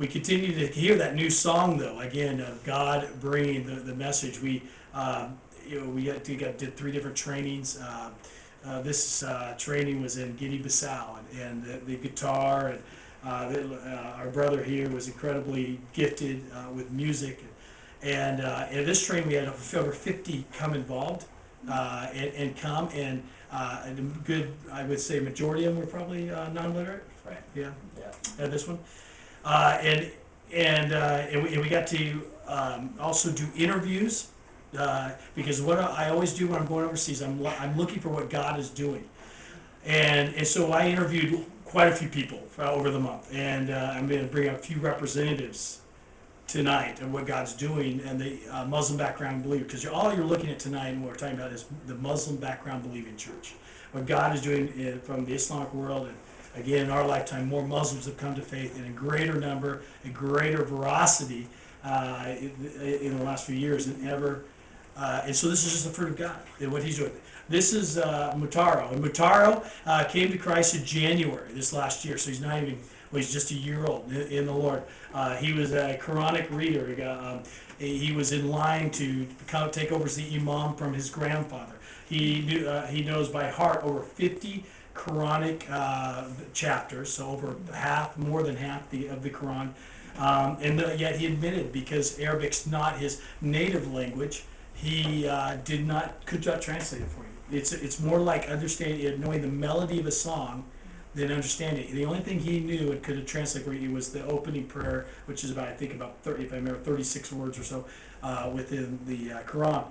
we continue to hear that new song, though, again, of God bringing the message. We did 3 different trainings. This training was in Guinea-Bissau, and the guitar, and our brother here was incredibly gifted with music. And in this training, we had over 50 come involved and come, and a good, I would say, majority of them were probably non-literate. Right. Yeah. Yeah. This one, and we got to also do interviews. Because what I always do when I'm going overseas, I'm looking for what God is doing, and so I interviewed quite a few people over the month, and I'm going to bring up a few representatives tonight of what God's doing and the Muslim background believer, because all you're looking at tonight and what we're talking about is the Muslim background believing church, what God is doing from the Islamic world. And again, in our lifetime, more Muslims have come to faith in a greater number, a greater veracity in the last few years than ever. And so this is just the fruit of God, and what he's doing. This is Mutaro. And Mutaro came to Christ in January this last year, so he's not even, well, he's just a year old in the Lord. He was a Koranic reader. He was in line to take over as the imam from his grandfather. He knows by heart over 50 Koranic chapters, so over half, more than half of the Quran. And yet he admitted, because Arabic's not his native language, he could not translate it for you. It's more like understanding it, knowing the melody of a song than understanding it. The only thing he knew and could have translated for you was the opening prayer, which is about 30, if I remember, 36 words or so within the Quran.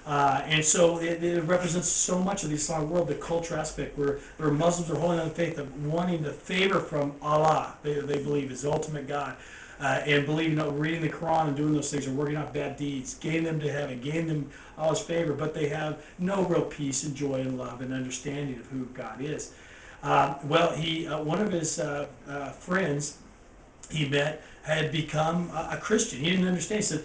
And so it represents so much of the Islamic world, the culture aspect, where Muslims are holding on to the faith of wanting the favor from Allah. They believe is the ultimate God. And believing, reading the Quran and doing those things and working off bad deeds, gain them to heaven, gain them Allah's favor, but they have no real peace and joy and love and understanding of who God is. One of his friends he met had become a Christian. He didn't understand.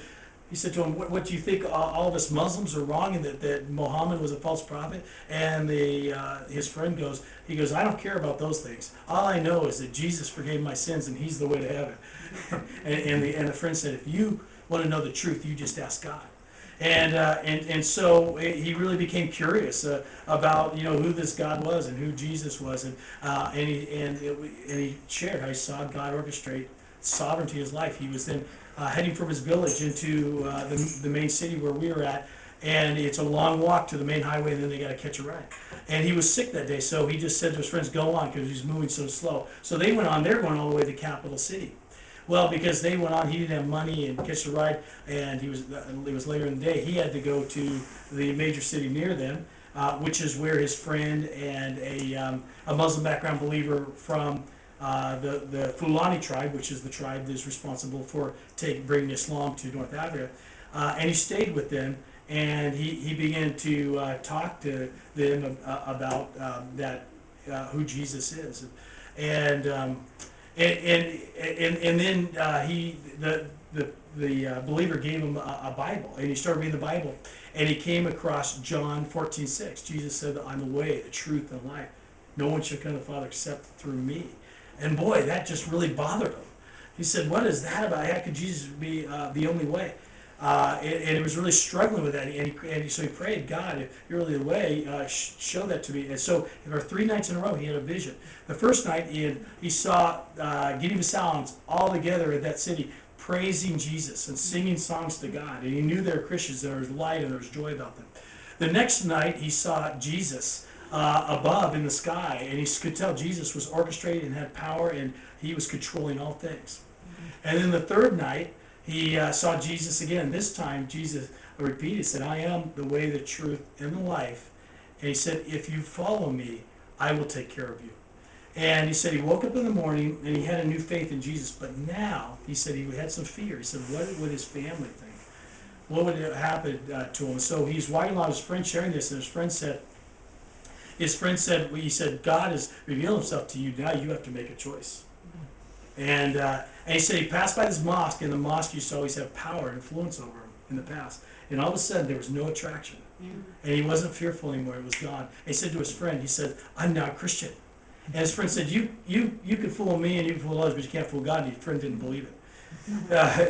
He said to him, what do you think, all of us Muslims are wrong and that Muhammad was a false prophet? And his friend goes, I don't care about those things. All I know is that Jesus forgave my sins and he's the way to heaven. and the friend said, if you want to know the truth, you just ask God. And so he really became curious about who this God was and who Jesus was, and he shared how he saw God orchestrate sovereignty in his life. He was then heading from his village into the main city where we were at, and it's a long walk to the main highway, and then they got to catch a ride. And he was sick that day, so he just said to his friends, "Go on," because he's moving so slow. So they went on. They're going all the way to the capital city. Well, because they went on, he didn't have money and catch a ride, and it was later in the day. He had to go to the major city near them, which is where his friend and a Muslim background believer from the Fulani tribe, which is the tribe that is responsible for bringing Islam to North Africa, and he stayed with them, and he began to talk to them about who Jesus is, and then the believer gave him a Bible, and he started reading the Bible, and he came across John 14:6. Jesus said, "I'm the way, the truth, and the life. No one shall come to the Father except through me." And boy, that just really bothered him. He said, "What is that about? How could Jesus be the only way?" And he was really struggling with that. So he prayed, "God, if you're really the way, show that to me." And so for 3 nights in a row, he had a vision. The first night, he saw Guinea-Bissauans all together in that city praising Jesus and singing songs to God. And he knew they were Christians. There was light and there was joy about them. The next night, he saw Jesus above in the sky, and he could tell Jesus was orchestrated and had power, and he was controlling all things. And then the third night, he saw Jesus again. This time, Jesus repeated, said, "I am the way, the truth, and the life." And he said, "If you follow me, I will take care of you." And he said he woke up in the morning, and he had a new faith in Jesus. But now, he said he had some fear. He said, what would his family think? What would happen to him? So he's walking along with his friend sharing this, and his friend said, "God has revealed himself to you. Now you have to make a choice." And he said he passed by this mosque, and the mosque used to always have power and influence over him in the past. And all of a sudden, there was no attraction. And he wasn't fearful anymore. It was gone. And he said to his friend, he said, "I'm now a Christian." And his friend said, you can fool me and you can fool others, but you can't fool God. And his friend didn't believe it.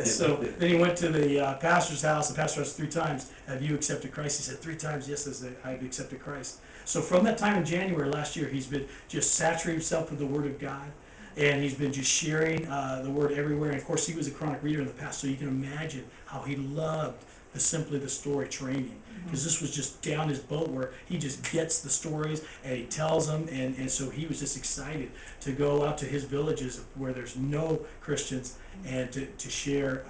So then he went to the pastor's house. The pastor asked 3 times, "Have you accepted Christ?" He said 3 times, "Yes, I've accepted Christ." So from that time in January last year, he's been just saturating himself with the Word of God, and he's been just sharing the Word everywhere. And of course, he was a chronic reader in the past, so you can imagine how he loved Simply the Story training, because this was just down his boat where he just gets the stories and he tells them, and so he was just excited to go out to his villages where there's no Christians and to share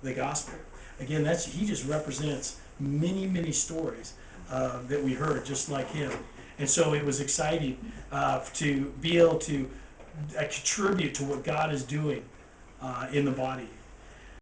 the gospel. Again, he just represents many stories that we heard just like him, and so it was exciting to be able to contribute to what God is doing in the body.